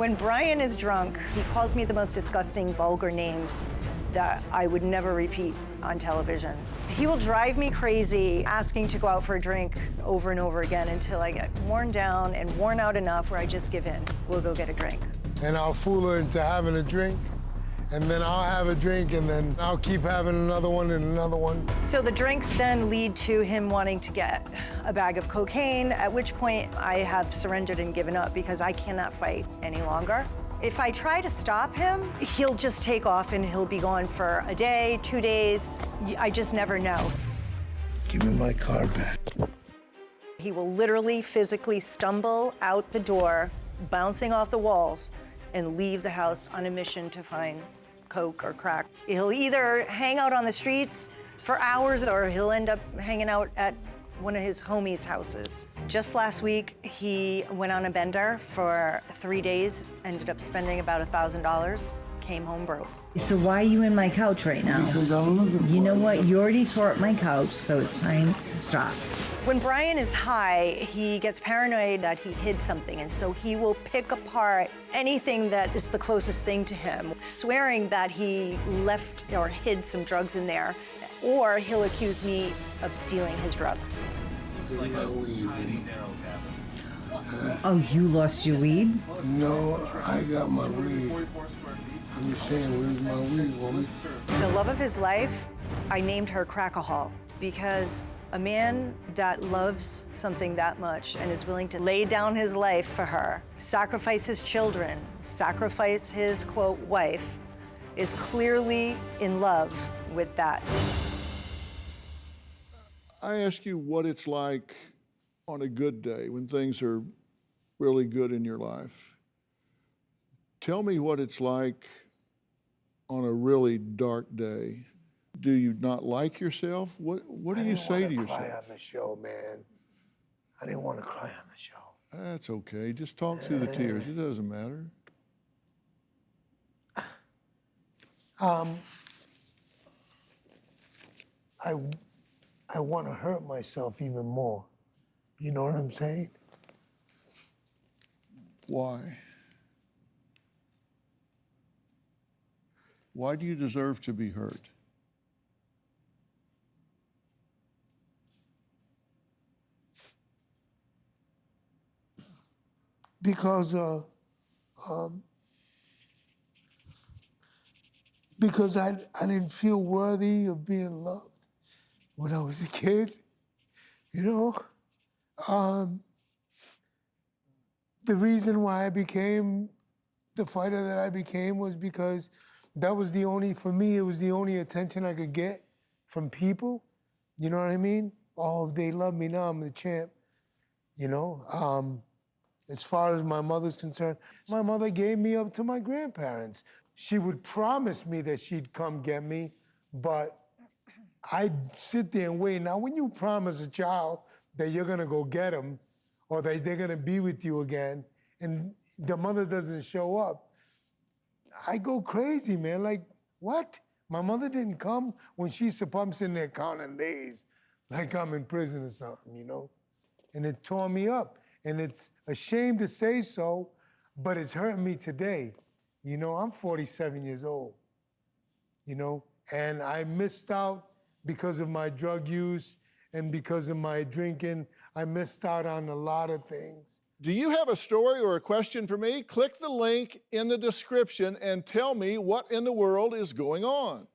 When Brian is drunk, he calls me the most disgusting, vulgar names that I would never repeat on television. He will drive me crazy asking to go out for a drink over and over again until I get worn down and worn out enough where I just give in. We'll go get a drink. And I'll fool her into having a drink, and then I'll have a drink, and then I'll keep having another one and another one. So the drinks then lead to him wanting to get a bag of cocaine, at which point I have surrendered and given up because I cannot fight any longer. If I try to stop him, he'll just take off and he'll be gone for a day, 2 days. I just never know. Give me my car back. He will literally physically stumble out the door, bouncing off the walls, and leave the house on a mission to find coke or crack. He'll either hang out on the streets for hours or he'll end up hanging out at one of his homies' houses. Just last week, he went on a bender for 3 days, ended up spending about $1,000, came home broke. So why are you in my couch right now? Because I'm looking for You know what? You already tore up my couch, so it's time to stop. When Brian is high, he gets paranoid that he hid something, and so he will pick apart anything that is the closest thing to him, swearing that he left or hid some drugs in there, or he'll accuse me of stealing his drugs. Oh, you lost your weed? No, I got my weed. I'm just saying, where's my weed, woman? The love of his life, I named her Crackahol, because a man that loves something that much and is willing to lay down his life for her, sacrifice his children, sacrifice his, quote, wife, is clearly in love with that. I ask you what it's like on a good day when things are really good in your life. Tell me what it's like on a really dark day. Do you not like yourself? What do you say to yourself? I didn't want to cry on the show, man. I didn't want to cry on the show. That's okay. Just talk through the tears. It doesn't matter. I want to hurt myself even more. You know what I'm saying? Why? Why do you deserve to be hurt? Because I didn't feel worthy of being loved when I was a kid, you know? The reason why I became the fighter that I became was because that was the only, for me, it was the only attention I could get from people. You know what I mean? Oh, if they love me now, I'm the champ, you know? As far as my mother's concerned, my mother gave me up to my grandparents. She would promise me that she'd come get me, but I'd sit there and wait. Now, when you promise a child that you're gonna go get them, or that they're gonna be with you again, and the mother doesn't show up, I go crazy, man. Like, what? My mother didn't come when she's supposed, I'm sitting there counting days, like I'm in prison or something, you know? And it tore me up. And it's a shame to say so, but it's hurting me today. You know, I'm 47 years old, you know, and I missed out because of my drug use and because of my drinking. I missed out on a lot of things. Do you have a story or a question for me? Click the link in the description and tell me what in the world is going on.